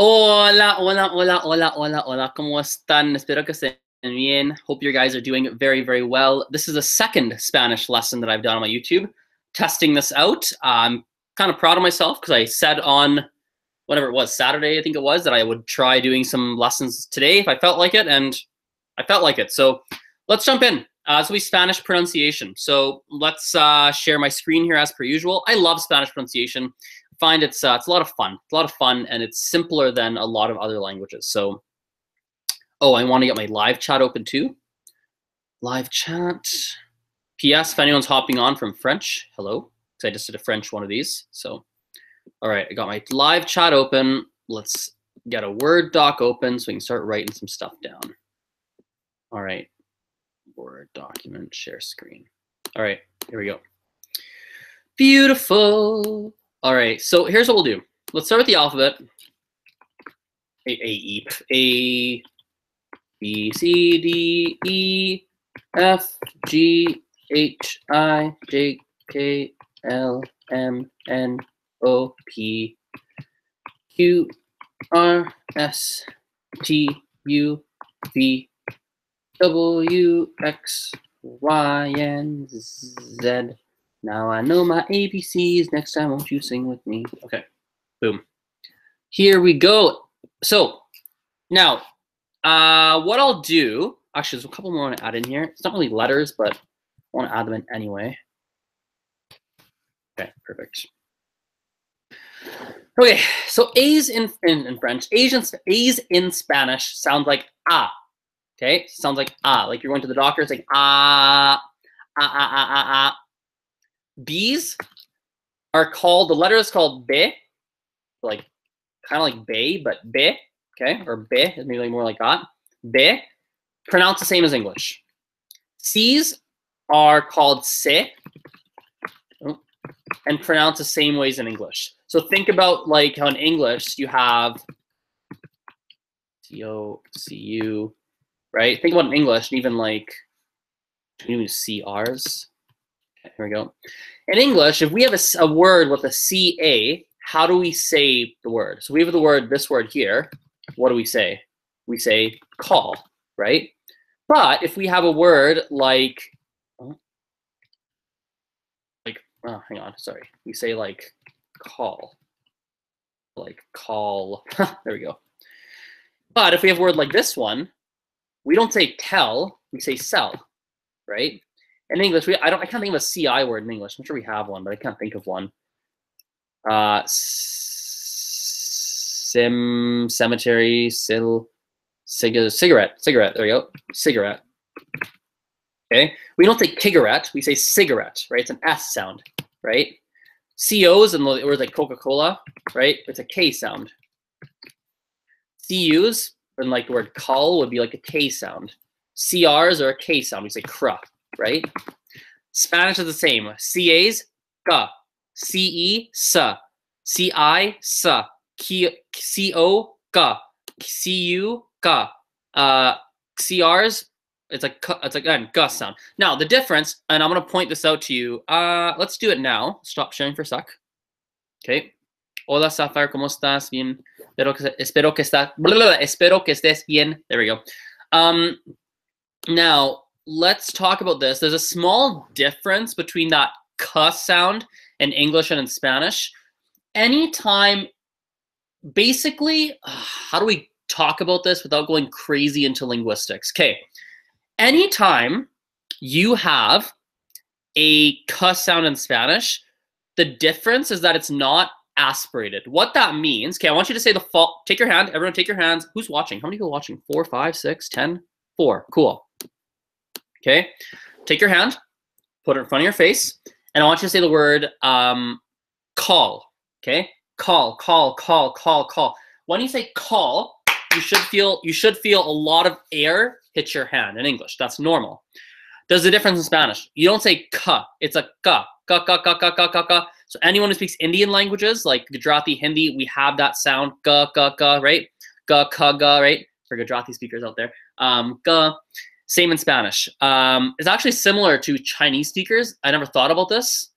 Hola, hola, hola, hola, hola, hola. ¿Cómo están? Espero que estén bien. Hope you guys are doing very, very well. This is a second Spanish lesson that I've done on my YouTube, testing this out. I'm kind of proud of myself because I said on whatever it was, Saturday, I think it was, that I would try doing some lessons today if I felt like it, and I felt like it. So let's jump in. This will be Spanish pronunciation. So let's share my screen here as per usual. I love Spanish pronunciation. I find it's a lot of fun. It's a lot of fun, and it's simpler than a lot of other languages. So, oh, I want to get my live chat open too. Live chat. P.S. If anyone's hopping on from French, hello. Because I just did a French one of these. So, all right, I got my live chat open. Let's get a Word doc open so we can start writing some stuff down. All right. Word document, share screen. All right, here we go. Beautiful. All right, so here's what we'll do. Let's start with the alphabet. A, B, C, D, E, F, G, H, I, J, K, L, M, N, O, P, Q, R, S, T, U, V, W, X, Y, and Z. Now I know my ABCs. Next time, won't you sing with me? Okay, boom. Here we go. So now, what I'll do, actually, there's a couple more I want to add in here. It's not really letters, but I want to add them in anyway. Okay, perfect. Okay, so A's in French, A's in Spanish sound like ah. Okay, sounds like ah, like you're going to the doctor. It's like ah, ah, ah, ah, ah, ah. B's are called, the letter is called B, like kind of like bay, but B, okay, or B is maybe more like that. B, pronounced the same as English. C's are called C, and pronounced the same ways in English. So think about like how in English you have C-O, C-U, right? Think about in English, and even like, even CRs. Okay, here we go. In English, if we have a word with a CA, how do we say the word? So we have the word, this word here. What do we say? We say call, right? But if we have a word like, oh, hang on, sorry. We say like call, like call. There we go. But if we have a word like this one, we don't say tell, we say sell, right? In English, I can't think of a CI word in English. I'm sure we have one, but I can't think of one. Cemetery, cigarette. There we go. Cigarette. Okay. We don't say cigarette. We say cigarette, right? It's an S sound, right? COs and the words like Coca-Cola, right? It's a K sound. CUs and like the word call would be like a K sound. CRs are a K sound. We say cra, right? Spanish is the same. CAs, ka. CE, sa. CI, sa. CO, ka. CU, ka. CRs, it's like again, gus sound. Now the difference, and I'm gonna point this out to you. Let's do it now. Stop sharing for a sec. Okay. Hola, Safar, ¿cómo estás? Bien. Espero que estés bien. There we go. Now, let's talk about this. There's a small difference between that k sound in English and in Spanish. Anytime, basically, how do we talk about this without going crazy into linguistics? Okay. Anytime you have a k sound in Spanish, the difference is that it's not aspirated. What that means, okay, I want you to say the fault. Take your hand. Everyone take your hands. Who's watching? How many people are watching? 4, 5, 6, 10? 4. Cool. Okay. Take your hand. Put it in front of your face. And I want you to say the word call. Okay. Call, call, call, call, call. When you say call, you should feel a lot of air hit your hand in English. That's normal. There's a difference in Spanish. You don't say ka. It's a ka. Ka, ka, ka, ka, ka, ka, ka. So anyone who speaks Indian languages, like Gujarati, Hindi, we have that sound, ga, ga, ga, right? Ga, ka, ga, right? For Gujarati speakers out there. Ga. Same in Spanish. It's actually similar to Chinese speakers. I never thought about this.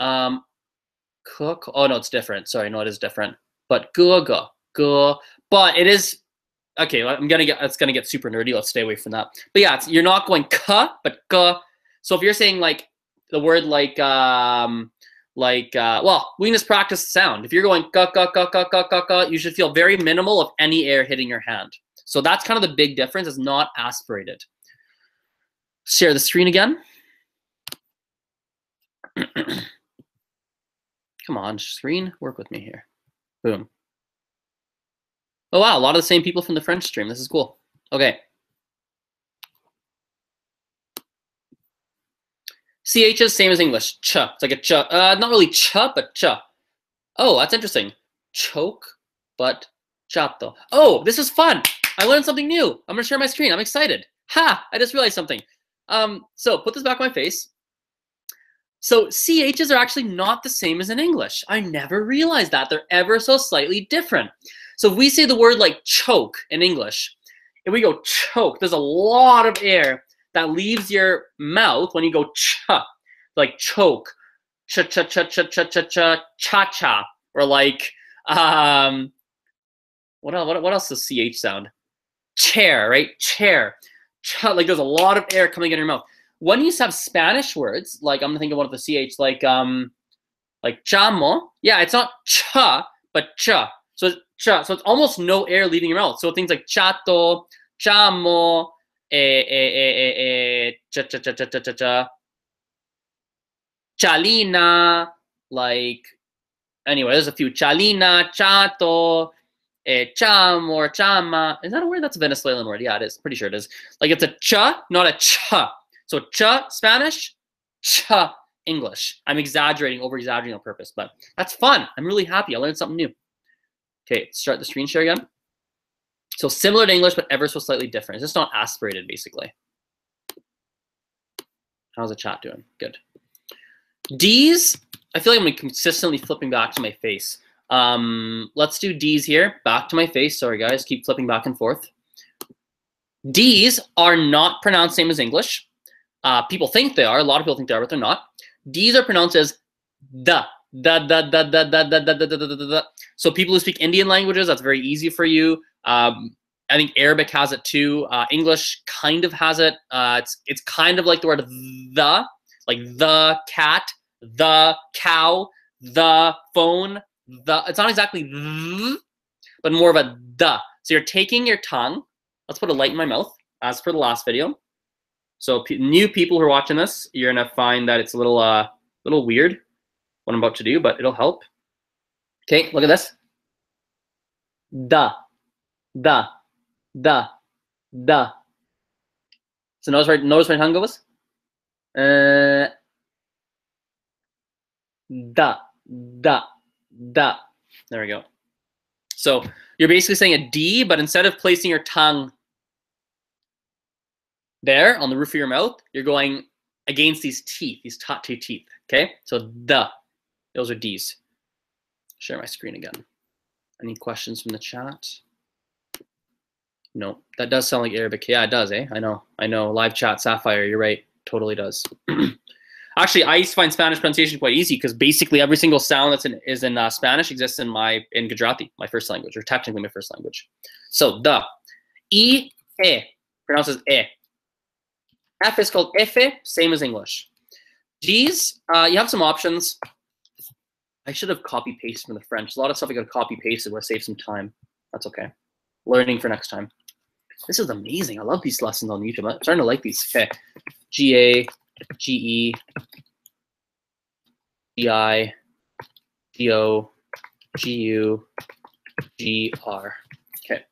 Cook. Oh, no, it's different. Sorry, no, it is different. But ga, ga, Go. But it is okay. It's gonna get super nerdy. Let's stay away from that. But yeah, you're not going ka, but ga. So if you're saying like the word well, we can just practice sound. If you're going ka ka ka ka ka ka ka, you should feel very minimal of any air hitting your hand. So that's kind of the big difference. It's not aspirated. Share the screen again. Come on, screen, work with me here. Boom. Oh wow, a lot of the same people from the French stream. This is cool. Okay. CH is same as English. Ch. It's like a ch. Not really ch, but ch. Oh, that's interesting. Choke, but chato. Oh, this is fun. I learned something new. I'm gonna share my screen. I'm excited. Ha! I just realized something. So put this back on my face. So CHs are actually not the same as in English. I never realized that. They're ever so slightly different. So if we say the word like choke in English, if we go choke, there's a lot of air that leaves your mouth when you go cha, like choke, cha cha cha cha cha cha cha cha cha, or like what else does CH sound? Chair, right? Chair. Cha, like there's a lot of air coming in your mouth. When you have Spanish words, like I'm gonna think of one of the CH, like chamo. Yeah, it's not cha, but cha. So it's cha. So it's almost no air leaving your mouth. So things like chato, chamo, cha cha cha cha cha cha cha, chalina. Like anyway, there's a few chalina, chato, cham or chama. Is that a word? That's a Venezuelan word. Yeah, it is. Pretty sure it is. Like it's a cha, not a cha. So cha Spanish, cha English. I'm exaggerating, over-exaggerating on purpose, but that's fun. I'm really happy. I learned something new. Okay, start the screen share again. So similar to English, but ever so slightly different. It's just not aspirated, basically. How's the chat doing? Good. D's, I feel like I'm consistently flipping back to my face. Let's do D's here. Back to my face. Sorry, guys. Keep flipping back and forth. D's are not pronounced same as English. People think they are. A lot of people think they are, but they're not. D's are pronounced as da. So people who speak Indian languages, that's very easy for you. I think Arabic has it too. English kind of has it. It's kind of like the word the, like the cat, the cow, the phone. It's not exactly the, but more of a the. So you're taking your tongue. Let's put a light in my mouth, as per the last video. So new people who are watching this, you're gonna find that it's a little weird what I'm about to do, but it'll help. Okay, look at this. Da, da, da, da. So notice where my tongue goes. Da, da, da. There we go. So you're basically saying a D, but instead of placing your tongue there on the roof of your mouth, you're going against these teeth, these top two teeth. Okay, so the, those are D's. Share my screen again. Any questions from the chat? No, that does sound like Arabic. Yeah, it does, eh? I know. Live chat, Sapphire, you're right. Totally does. Actually, I used to find Spanish pronunciation quite easy because basically every single sound is in Spanish exists in Gujarati, my first language, or technically my first language. So the, e, pronounces e. F is called efe, same as English. G's, you have some options. I should have copy pasted from the French. A lot of stuff I got to copy pasted where I save some time. That's okay. Learning for next time. This is amazing. I love these lessons on YouTube. I'm starting to like these. Fe. G-A, G-E, G-I, G-O, G-U, G-R. Okay.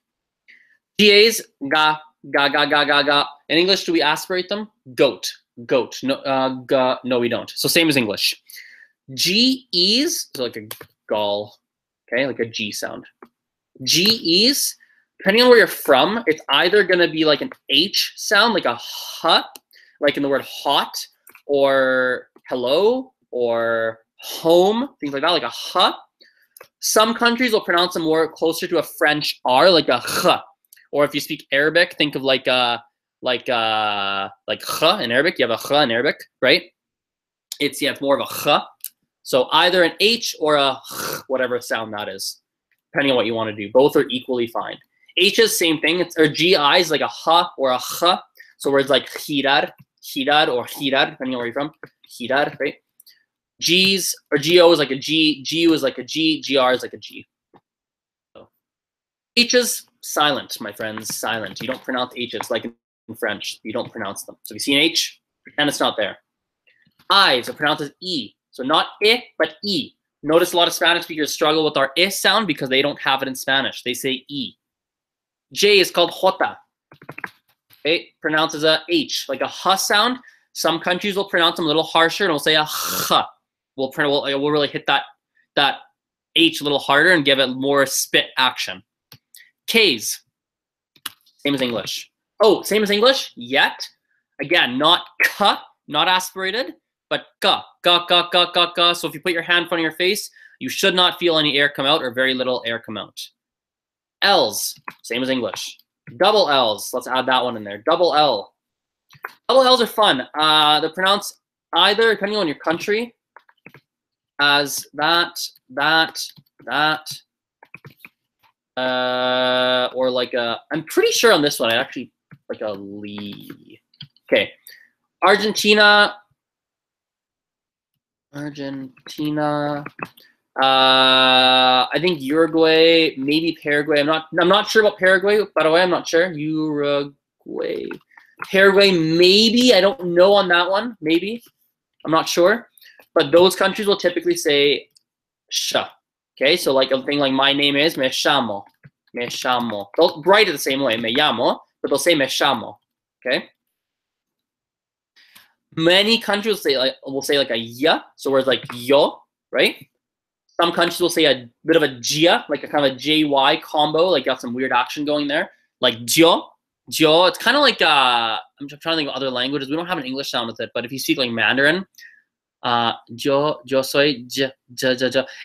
G-A's, ga, ga, ga, ga, ga, ga. In English, do we aspirate them? Goat, goat. No, ga, no, we don't. So same as English. G-E's, so like a gall, okay, like a G sound. G-E's, depending on where you're from, it's either going to be like an H sound, like a hut, like in the word hot, or hello, or home, things like that, like a huh. Some countries will pronounce them more closer to a French R, like a h. Or if you speak Arabic, think of like h in Arabic. You have a h in Arabic, right? It's more of a h. So either an H or a h, whatever sound that is. depending on what you want to do. Both are equally fine. H's, same thing. Or GI is like a H or a H. So words like girar, or girar, depending on where you're from. Girar, right? G's or GO is like a G, GU is like a G, GR is like a G. So, H's, silent, my friends, silent. You don't pronounce H's like in French. You don't pronounce them. So if you see an H, pretend it's not there. I's are pronounced as E. So not I, but E. Notice a lot of Spanish speakers struggle with our I sound because they don't have it in Spanish. They say E. J is called jota. Okay, pronounced as a H, like a H sound. Some countries will pronounce them a little harsher and we'll say a H. We'll really hit that H a little harder and give it more spit action. K's, same as English. Oh, same as English, yet. Again, not K, not aspirated, but K. So if you put your hand in front of your face, you should not feel any air come out or very little air come out. L's, same as English. Double L's, let's add that one in there. Double L. Double L's are fun. They're pronounced either, depending on your country, as that, or like a, I'm pretty sure on this one, I actually, like a Lee. Okay. Argentina. I think Uruguay, maybe Paraguay. I'm not sure about Paraguay. By the way, I'm not sure. Uruguay, Paraguay, maybe. I don't know on that one. Maybe. I'm not sure. But those countries will typically say sh. Okay, so like a thing like my name is me llamo. Me llamo. They'll write it the same way, me llamo, but they'll say me llamo. Okay. Many countries will say like a ya, so words like yo, right? Some countries will say a bit of a jia, like a kind of a JY combo, like got some weird action going there, like jo. It's kind of like I'm trying to think of other languages. We don't have an English sound with it, but if you speak like Mandarin, yo soy j.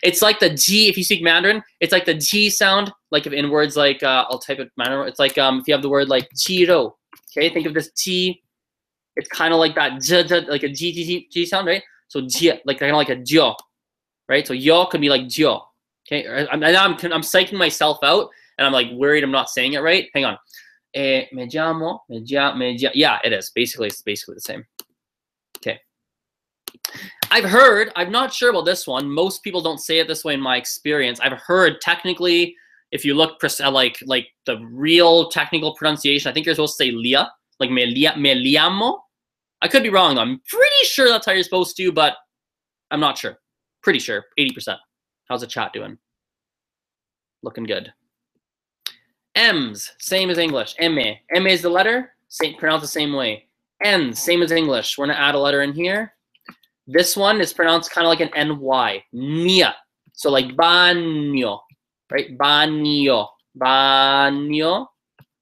It's like the G. If you speak Mandarin, it's like the G sound, like if in words like I'll type it Mandarin. It's like if you have the word like jiro. Okay, think of this T. It's kind of like that j, like a G sound, right? So G, like kind of like a jo, right? So yo could be like jo. Okay, I'm psyching myself out, and I'm like worried I'm not saying it right. Hang on. Me llamo, yeah, it is. It's basically the same. Okay. I'm not sure about this one. Most people don't say it this way in my experience. I've heard technically, if you look like the real technical pronunciation, I think you're supposed to say lia, like me llamo. I could be wrong though. I'm pretty sure that's how you're supposed to, but I'm not sure. Pretty sure, 80%. How's the chat doing? Looking good. M's, same as English. M-A. M-A is the letter, pronounced the same way. N, same as English. We're gonna add a letter in here. This one is pronounced kind of like an N-Y. Nia. So like baño, right? Baño. Baño.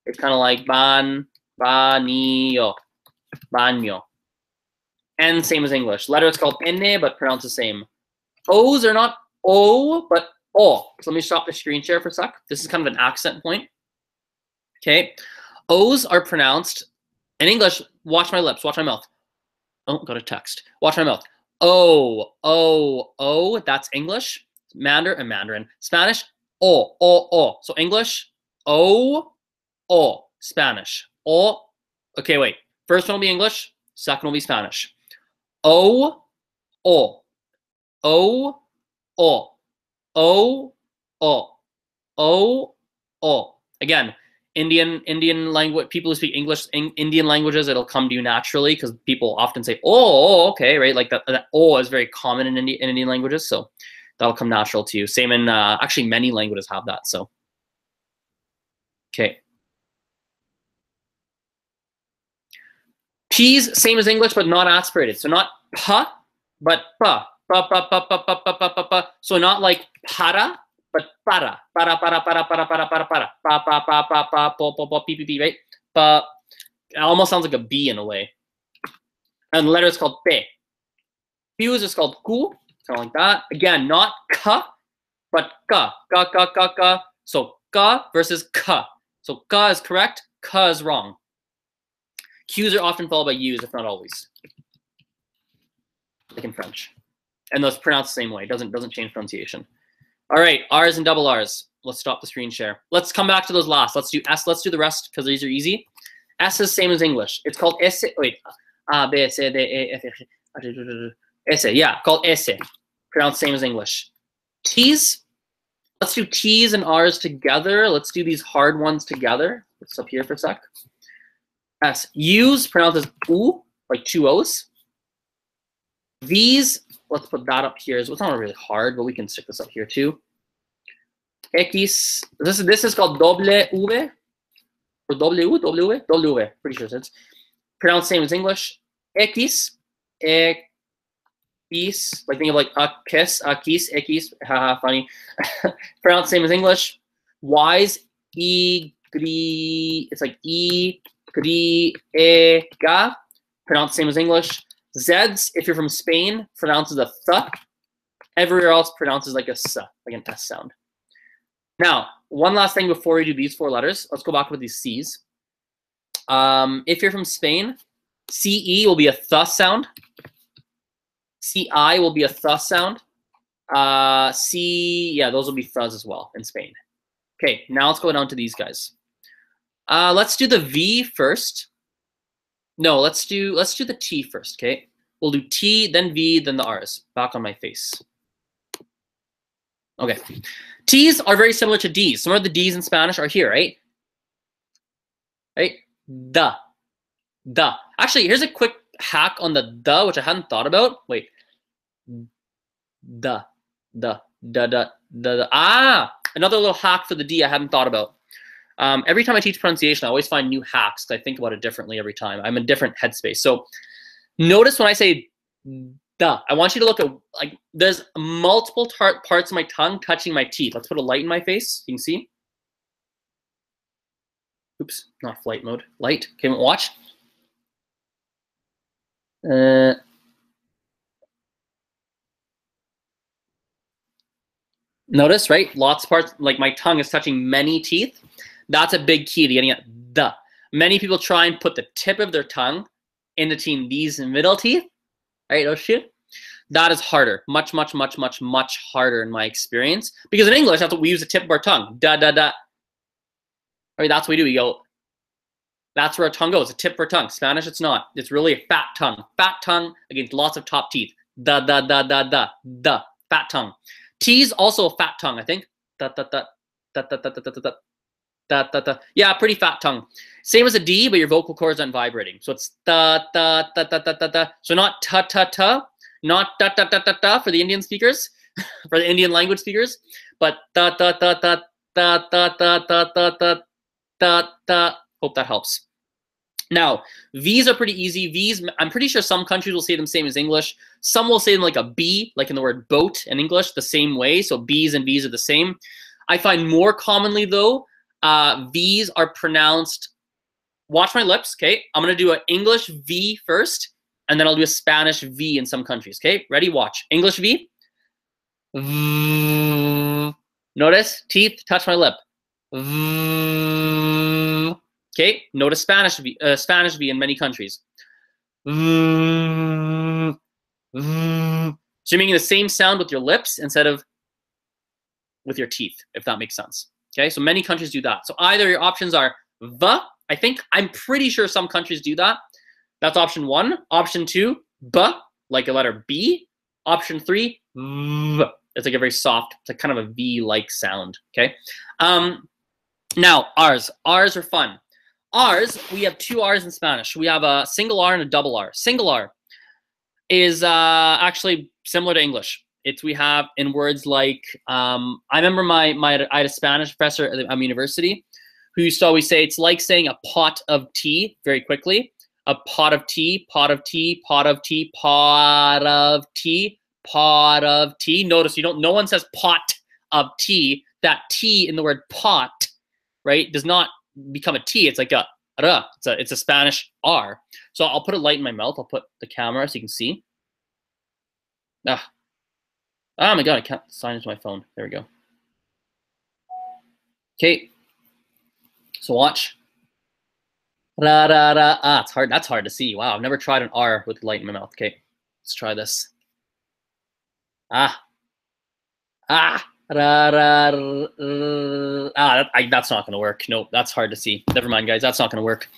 It's kind of like baño. Baño. N, same as English. Letter is called N, but pronounced the same. O's are not O, but O. So let me stop the screen share for a sec. This is kind of an accent point. Okay. O's are pronounced in English. Watch my lips. Watch my mouth. Oh, got a text. Watch my mouth. O. That's English. Mandarin. Spanish. O. So English. O. Spanish. O. Okay, wait. First one will be English. Second will be Spanish. O. Again, Indian language, people who speak English, Indian languages, it'll come to you naturally because people often say, oh, okay, right? Like that oh is very common in Indian languages, so that'll come natural to you. Same in, actually many languages have that, so. Okay. P's, same as English, but not aspirated. So not pa, but pa. So not like para, but para. Pa, right? Pa. It almost sounds like a B in a way. And the letter is called pe. Fuse is called ku, kind of like that. Again, not ka, but ka. Ka. So ka versus ka. So ka is correct, ka is wrong. Q's are often followed by U's, if not always. Like in French. And those pronounced the same way. It doesn't change pronunciation. All right, R's and double R's. Let's stop the screen share. Let's come back to those last. Let's do S. Let's do the rest because these are easy. S is same as English. It's called S. Wait, A, B, C, D, E, F, G, S. Yeah, called S. Pronounced same as English. T's. Let's do T's and R's together. Let's do these hard ones together. Let's up here for a sec. S. U's pronounced as U, like two O's. V's. Let's put that up here. So it's not really hard, but we can stick this up here too. X. This is called W or W. Pretty sure it's pronounced same as English. X. X. Like think of like a kiss, haha, funny. Pronounced same as English. Y's. It's like E. Ga. Pronounced same as English. Z's, if you're from Spain, pronounces a th. Everywhere else pronounces like a s, like an S sound. Now, one last thing before we do these four letters. Let's go back with these C's. If you're from Spain, CE will be a th sound. CI will be a th sound. Yeah, those will be ths as well in Spain. Okay, now let's go down to these guys. Let's do the V first. No, let's do the T first, okay? We'll do T, then V, then the R's. Back on my face. Okay. T's are very similar to D's. Some of the D's in Spanish are here, right? Right? The. Actually, here's a quick hack on the, which I hadn't thought about. Wait. The. Ah! Another little hack for the D I hadn't thought about. Every time I teach pronunciation, I always find new hacks because I think about it differently every time. I'm in a different headspace. So notice when I say the, I want you to look at, like, there's multiple parts of my tongue touching my teeth. Let's put a light in my face. You can see. Oops, not flight mode. Light. Okay, watch. Notice, right? Lots of parts, like my tongue is touching many teeth. That's a big key to getting at the. Many people try and put the tip of their tongue in between these middle teeth. Right? Oh shit. That is harder. Much harder in my experience. Because in English, that's what we use the tip of our tongue. Da. I mean, that's what we do. We go, that's where our tongue goes, the tip of our tongue. Spanish, it's not. It's really a fat tongue. Fat tongue against lots of top teeth. Da. Fat tongue. T's also a fat tongue, I think. Da. Yeah, pretty fat tongue. Same as a D, but your vocal cords aren't vibrating. So it's da. So not ta, not da for the Indian speakers, for the Indian language speakers, but da. Hope that helps. Now, V's are pretty easy. V's, I'm pretty sure some countries will say them same as English. Some will say them like a B, like in the word boat in English, the same way. So B's and V's are the same. I find more commonly, though, V's are pronounced, watch my lips, okay? I'm going to do an English V first, and then I'll do a Spanish V in some countries, okay? Ready? Watch. English V. Notice, teeth, touch my lip. Okay, notice Spanish V in many countries. So you're making the same sound with your lips instead of with your teeth, if that makes sense. Okay, so many countries do that. So either your options are V, I'm pretty sure some countries do that. That's option 1. Option 2, B, like a letter B. Option 3, V. It's like a very soft, it's like kind of a V-like sound, okay? Now, R's. R's are fun. R's, we have 2 R's in Spanish. We have a single R and a double R. Single R is actually similar to English. We have in words like, I remember I had a Spanish professor at university who used to always say, it's like saying a pot of tea very quickly. A pot of tea, pot of tea, pot of tea, pot of tea, pot of tea. Notice no one says pot of tea. That T in the word pot, right, does not become a T. It's like a R. It's a Spanish R. So I'll put a light in my mouth. I'll put the camera so you can see. Oh my God, I can't sign into my phone. There we go. Okay. So watch. It's hard. That's hard to see. Wow, I've never tried an R with the light in my mouth. Okay, let's try this. That's not going to work. Nope, that's hard to see. Never mind, guys. That's not going to work.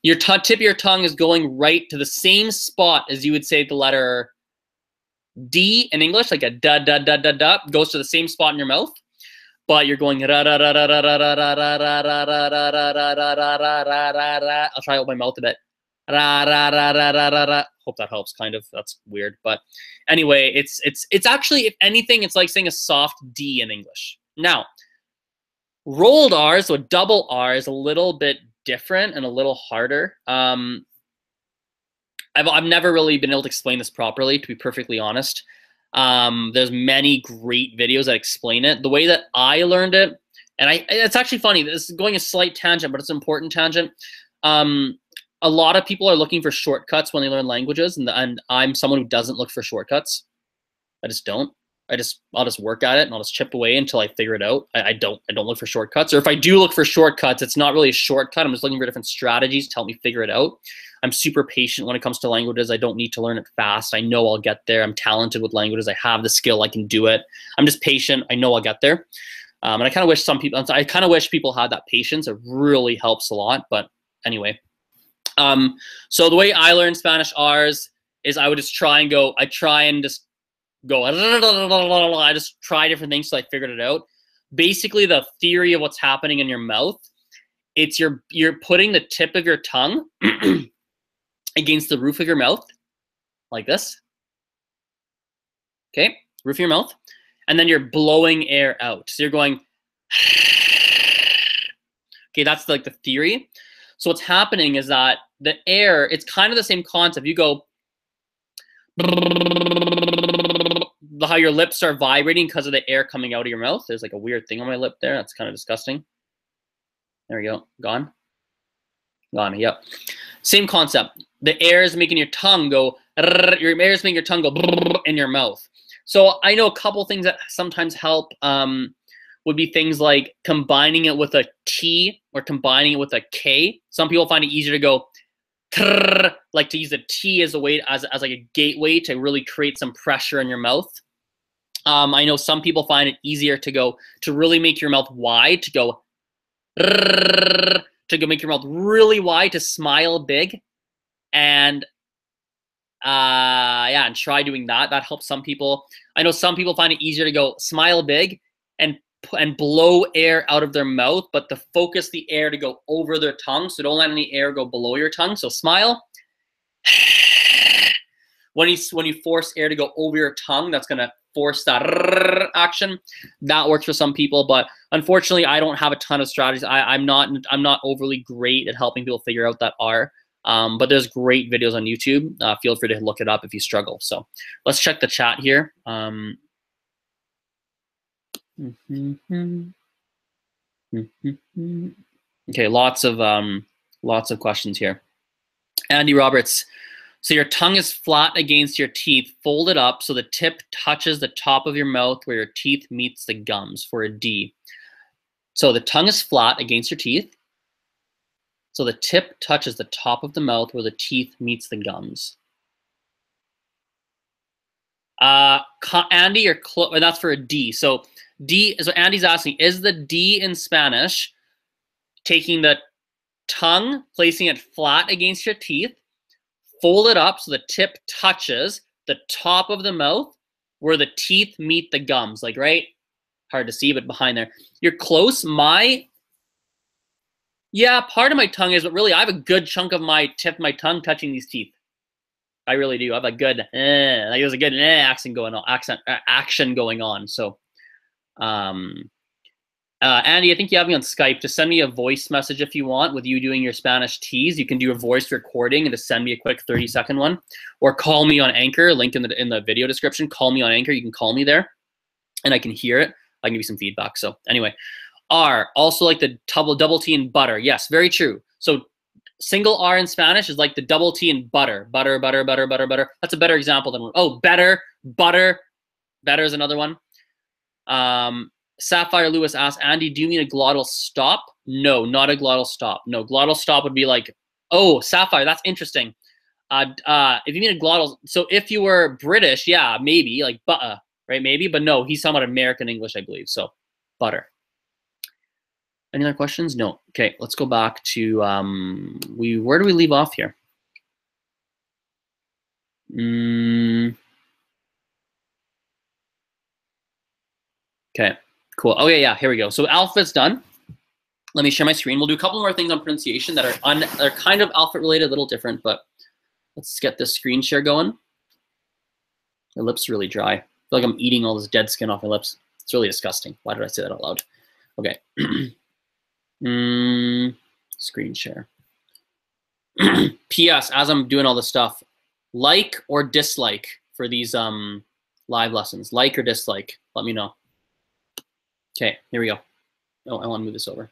Your tip of your tongue is going right to the same spot as you would say the letter D in English, like a da da da da da, goes to the same spot in your mouth, but you're going ra ra ra ra ra ra ra ra ra ra ra ra ra ra ra ra ra. I'll try out my mouth a bit. Ra ra ra ra ra ra ra. Hope that helps. Kind of. That's weird, but anyway, it's actually, if anything, it's like saying a soft D in English. Now, rolled R, so a double R, is a little bit different and a little harder. I've never really been able to explain this properly, to be perfectly honest. There's many great videos that explain it. The way that I learned it, and it's actually funny, this is going a slight tangent, but it's an important tangent. A lot of people are looking for shortcuts when they learn languages, and I'm someone who doesn't look for shortcuts. I just don't. I'll just work at it, and I'll just chip away until I figure it out. I don't look for shortcuts. Or if I do look for shortcuts, it's not really a shortcut. I'm just looking for different strategies to help me figure it out. I'm super patient when it comes to languages. I don't need to learn it fast. I know I'll get there. I'm talented with languages. I have the skill. I can do it. I'm just patient. I know I'll get there. And I kind of wish people had that patience. It really helps a lot. But anyway, so the way I learned Spanish R's is I would just try and go. I just try different things till I figured it out. Basically, the theory of what's happening in your mouth, it's you're putting the tip of your tongue against the roof of your mouth, like this. Okay, roof of your mouth. And then you're blowing air out. So you're going, okay, that's like the theory. So what's happening is that the air, it's kind of the same concept. You go, how your lips are vibrating because of the air coming out of your mouth. There's like a weird thing on my lip there. That's kind of disgusting. There we go. Gone. Gone. Yep. Same concept. The air is making your tongue go. Your air is making your tongue go in your mouth. So I know a couple things that sometimes help would be things like combining it with a T or combining it with a K. Some people find it easier to go, like to use a T as a way, as like a gateway to really create some pressure in your mouth. I know some people find it easier to go, to really make your mouth wide, to go make your mouth really wide, to smile big. And yeah, and try doing that. That helps some people. I know some people find it easier to go smile big and blow air out of their mouth, but to focus the air to go over their tongue. So don't let any air go below your tongue. So smile. When you force air to go over your tongue, that's gonna force that action. That works for some people, but unfortunately, I don't have a ton of strategies. I'm not overly great at helping people figure out that R. But there's great videos on YouTube. Feel free to look it up if you struggle. So let's check the chat here. Okay, lots of questions here. Andy Roberts. So your tongue is flat against your teeth, folded up so the tip touches the top of your mouth where your teeth meets the gums, for a D. So the tongue is flat against your teeth, so the tip touches the top of the mouth where the teeth meets the gums. Andy, that's for a D. So D, so Andy's asking, is the D in Spanish taking the tongue, placing it flat against your teeth, fold it up so the tip touches the top of the mouth where the teeth meet the gums, like right? Hard to see, but behind there. You're close. Yeah, part of my tongue is, but really I have a good chunk of my tip, my tongue touching these teeth. I really do. I have a good, like there's a good action going on. So, Andy, I think you have me on Skype. Just send me a voice message if you want with you doing your Spanish T's. You can do a voice recording and just send me a quick 30-second one, or call me on Anchor. Link in the video description. Call me on Anchor. You can call me there, and I can hear it. I can give you some feedback. So anyway, R, also like the double T in butter. Yes, very true. So single R in Spanish is like the double T in butter. Butter, butter, butter, butter, butter. That's a better example than, oh, better, butter. Better is another one. Sapphire Lewis asks, Andy, do you mean a glottal stop? No, not a glottal stop. No, glottal stop would be like, oh, Sapphire, that's interesting. If you mean a glottal, so if you were British, yeah, maybe like butter, right? Maybe, but no, he's talking about American English, I believe. So butter. Any other questions? No. Okay, let's go back to where do we leave off here? Okay, cool. Oh yeah, here we go. So alphabet's done. Let me share my screen. We'll do a couple more things on pronunciation that are kind of alphabet related, a little different, but let's get this screen share going. My lips are really dry. I feel like I'm eating all this dead skin off my lips. It's really disgusting. Why did I say that out loud? Okay. Screen share. P.S. As I'm doing all this stuff, like or dislike for these live lessons. Like or dislike. Let me know. Okay, here we go. Oh, I want to move this over.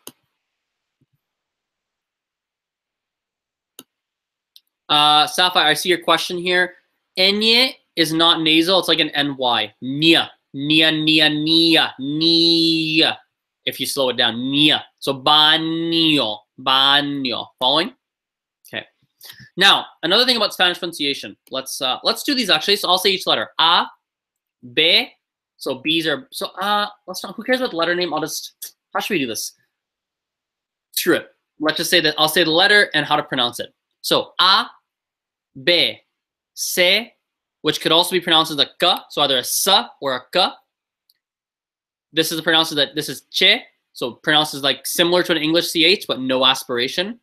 Sapphire, I see your question here. Enye is not nasal. It's like an NY. Nia. Nia, nia, nia, nia. If you slow it down, nia. So baño, baño. Following? Okay. Now, another thing about Spanish pronunciation. Let's do these actually. So I'll say each letter. A, B. So B's are let's not. Who cares about the letter name? I'll just. How should we do this? Screw it. Let's just say that I'll say the letter and how to pronounce it. So A, B, C, which could also be pronounced as a K, so either a S or a K. This is pronounced that this is Che, so pronounced as like similar to an English CH, but no aspiration.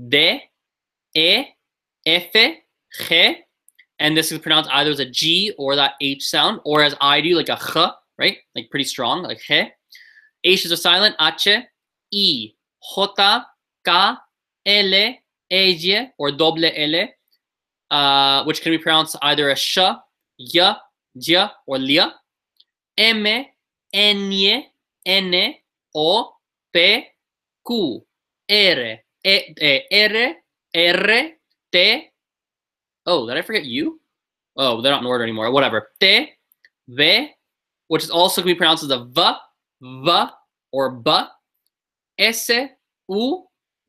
D, E, F, G, and this is pronounced either as a G or that H sound, or as I do, like a H, right? Like pretty strong, like G. H's are silent, H, I, J, K, L, J, or double L, which can be pronounced either as sh, y, j, or lia. M, N, N, O, P, Q, R, R, T. Oh, did I forget U? Oh, they're not in order anymore. Whatever. T, V, which is also can be pronounced as a V, or B. S, U,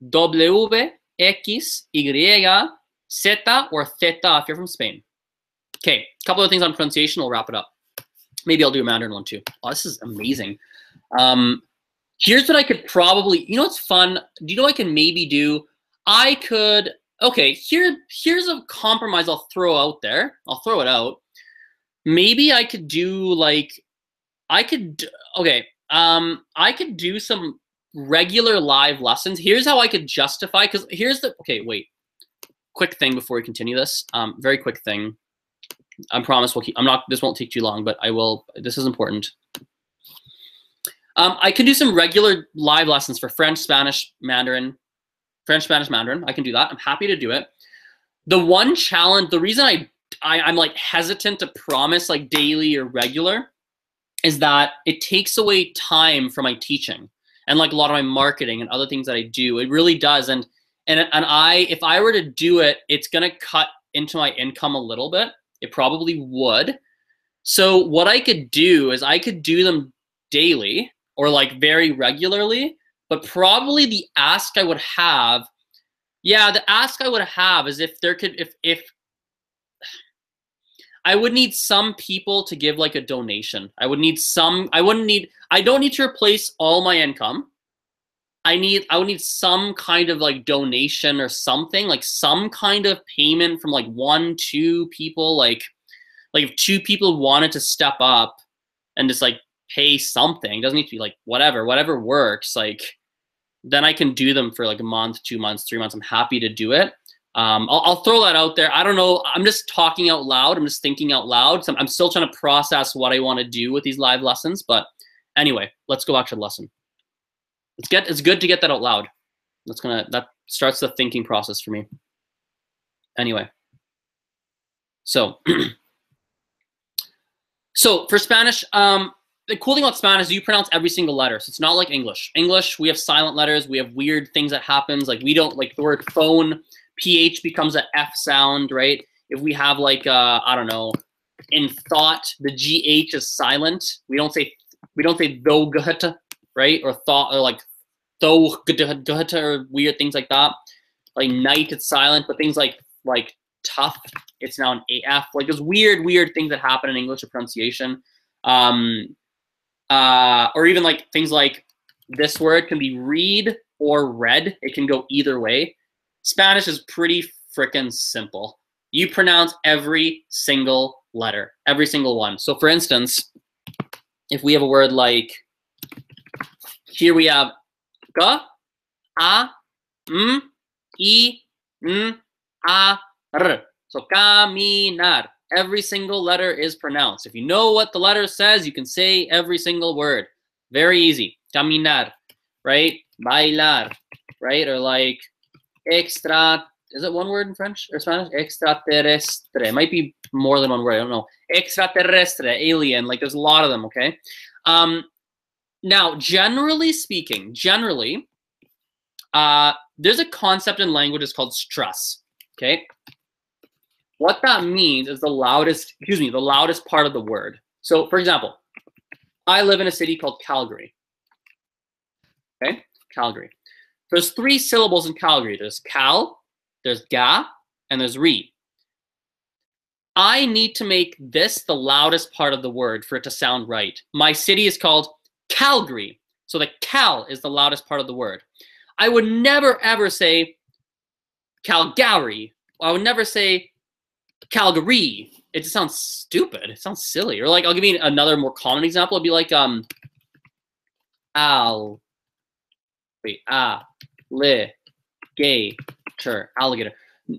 W, X, Y, Z, or Theta if you're from Spain. Okay, a couple of things on pronunciation. We'll wrap it up. Maybe I'll do a Mandarin one too. Oh, this is amazing. Here's what I could probably, you know what's fun? Do you know what I can maybe do? I could, okay, here's a compromise I'll throw out there. I'll throw it out. Maybe I could do like, I could do some regular live lessons. Here's how I could justify, because here's the, okay, wait. Quick thing before we continue this. Very quick thing. I promise we'll keep, this won't take too long, but I will, this is important. I can do some regular live lessons for French, Spanish, Mandarin. French, Spanish, Mandarin. I can do that. I'm happy to do it. The one challenge, the reason I'm like hesitant to promise like daily or regular is that it takes away time from my teaching and like a lot of my marketing and other things that I do. It really does. And if I were to do it, it's gonna cut into my income a little bit. It probably would. So what I could do is I could do them daily or like very regularly, but probably the ask I would have, the ask I would have is if there could, if I would need some people to give like a donation. I don't need to replace all my income. I would need some kind of like donation or something, like some kind of payment from like 1-2 people, like if 2 people wanted to step up and just like pay something. It doesn't need to be like whatever works. Like then I can do them for like a month, 2 months, 3 months. I'm happy to do it. I'll throw that out there. I don't know. I'm just talking out loud. I'm just thinking out loud. So I'm still trying to process what I want to do with these live lessons. But anyway, let's go back to the lesson. It's good to get that out loud. That starts the thinking process for me. Anyway, so so for Spanish, the cool thing about Spanish is you pronounce every single letter. So it's not like English. English, we have silent letters. We have weird things that happens. Like we don't, like the word phone, PH becomes an F sound, right? If we have like I don't know, in thought, the GH is silent. We don't say though gut, right? Or thought, or like though gut, or weird things like that. Like night, it's silent, but things like tough, it's now an AF. Like there's weird things that happen in English or pronunciation. Or even like things like this word can be read or read. It can go either way. Spanish is pretty freaking simple. You pronounce every single letter, every single one. So for instance, if we have a word like, here we have ka, a, m, I, n, a, r. So caminar. Every single letter is pronounced. If you know what the letter says, you can say every single word. Very easy. Caminar, right? Bailar, right? Or like extra, is it one word in French or Spanish? Extraterrestre. It might be more than one word. I don't know. Extraterrestre, alien. Like there's a lot of them, okay? Now, generally speaking, there's a concept in languages called stress, okay? What that means is the loudest part of the word. So, for example, I live in a city called Calgary. Okay, Calgary. There's 3 syllables in Calgary. There's cal, there's ga, and there's re. I need to make this the loudest part of the word for it to sound right. My city is called Calgary, so the cal is the loudest part of the word. I would never ever say Calgary. I would never say Calgary. It just sounds stupid. It sounds silly. Or like, I'll give you another more common example. It'd be like alligator.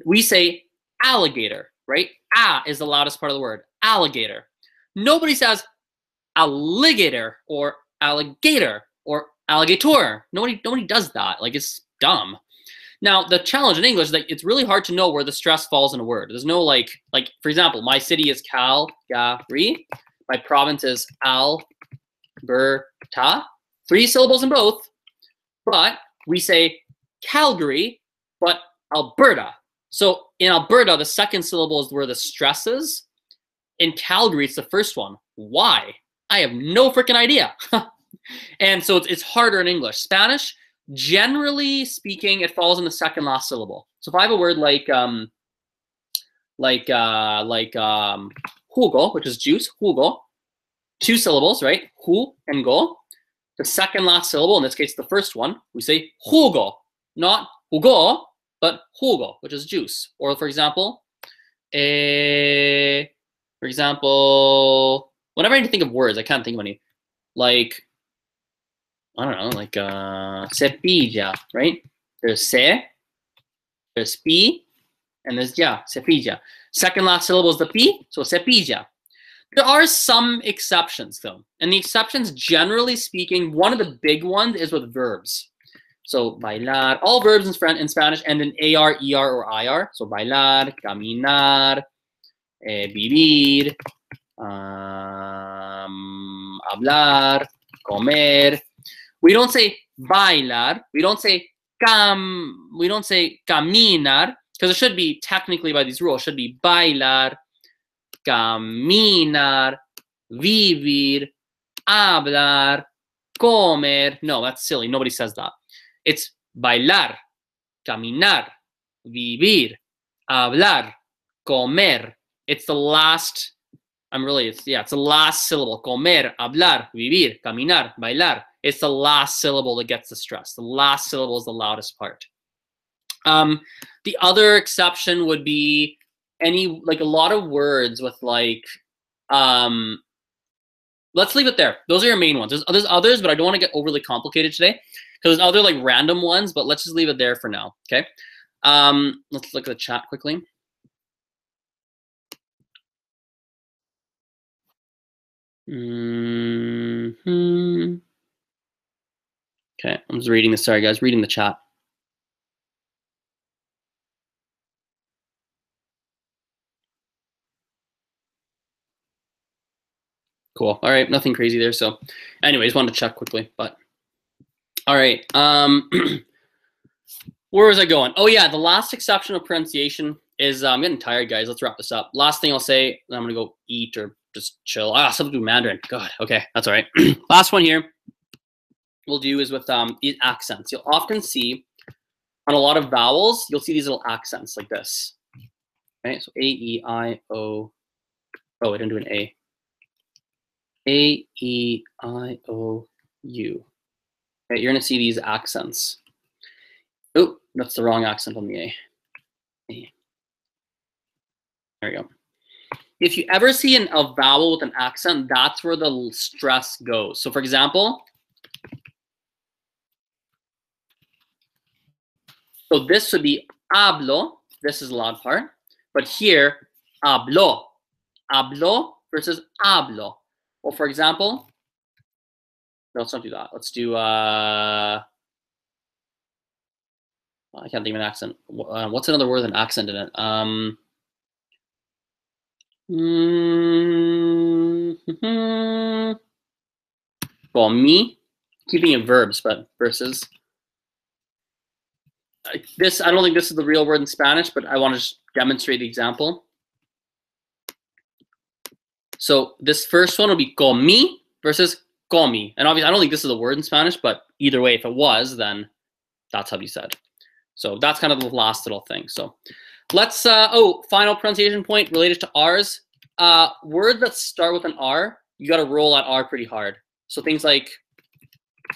We say alligator, right? Is the loudest part of the word. Alligator. Nobody says alligator or alligator or alligator. Nobody does that. Like, it's dumb. Now, the challenge in English is that it's really hard to know where the stress falls in a word. There's no like for example, my city is Calgary. My province is Alberta. 3 syllables in both, but we say Calgary, but Alberta. So in Alberta, the second syllable is where the stress is. In Calgary, it's the first one. Why? I have no freaking idea. And so it's harder in English. Spanish, generally speaking, it falls in the second last syllable. So if I have a word like jugo, which is juice, jugo, 2 syllables, right? Ju and go. The second last syllable, in this case, the first one, we say jugo, not jugo, but jugo, which is juice. Or for example, whenever I need to think of words, I can't think of any. Like, I don't know, like cepilla, right? There's se, there's pi, and there's ya, cepilla. Second last syllable is the pi, so cepilla. There are some exceptions though. And the exceptions, generally speaking, one of the big ones is with verbs. So bailar, all verbs in Spanish end in AR, ER, or IR. So bailar, caminar, vivir, hablar, comer. We don't say bailar. We don't say caminar, because it should be, technically by these rules, it should be bailar, caminar, vivir, hablar, comer. No, that's silly. Nobody says that. It's bailar, caminar, vivir, hablar, comer. It's the last, it's the last syllable. Comer, hablar, vivir, caminar, bailar. It's the last syllable that gets the stress. The last syllable is the loudest part. The other exception would be a lot of words with let's leave it there. Those are your main ones. There's others, but I don't want to get overly complicated today because there's other random ones, but let's just leave it there for now, okay? Let's look at the chat quickly. Okay, I'm just reading this. Sorry, guys, reading the chat. Cool. All right, nothing crazy there. So anyways, wanted to check quickly, but all right. Where was I going? Oh yeah, the last exception of pronunciation is, I'm getting tired, guys. Let's wrap this up. Last thing I'll say, then I'm gonna go eat or just chill. Something to do Mandarin. God, okay, that's all right. Last one here we'll do is with these accents. You'll often see on a lot of vowels, you'll see these little accents like this. Okay, so A, E, I, O. Oh, I didn't do an A. A, E, I, O, U. Okay, you're gonna see these accents. Oh, that's the wrong accent on the A. A. There you go. If you ever see a vowel with an accent, that's where the stress goes. So for example, so this would be hablo. This is the loud part. But here, hablo. Hablo versus hablo. Well, for example, no, let's not do that. Let's do, I can't think of an accent. What's another word with an accent in it? Well, me, keeping it verbs, but versus. This, I don't think this is the real word in Spanish, but I want to just demonstrate the example. So this first one will be comí versus comí. And obviously, I don't think this is a word in Spanish, but either way, if it was, then that's how you said. So that's kind of the last little thing. So let's, final pronunciation point related to R's. Words that start with an R, you got to roll that R pretty hard. So things like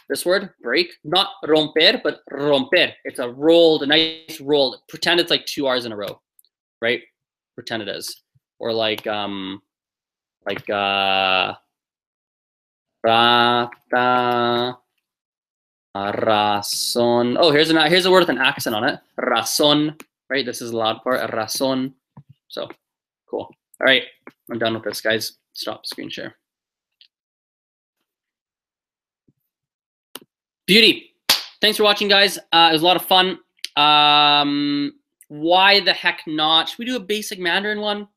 this word, break, not romper, but romper. It's a rolled, a nice roll. Pretend it's like 2 R's in a row, right? Pretend it is. Or like rata, razón. Oh, here's a word with an accent on it. Razón, right? This is the loud part. Razón. So cool. All right, I'm done with this, guys. Stop screen share. Beauty. Thanks for watching, guys. It was a lot of fun. Why the heck not? Should we do a basic Mandarin one?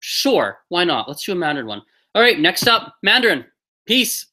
Sure, why not? Let's do a Mandarin one. All right, next up, Mandarin. Peace.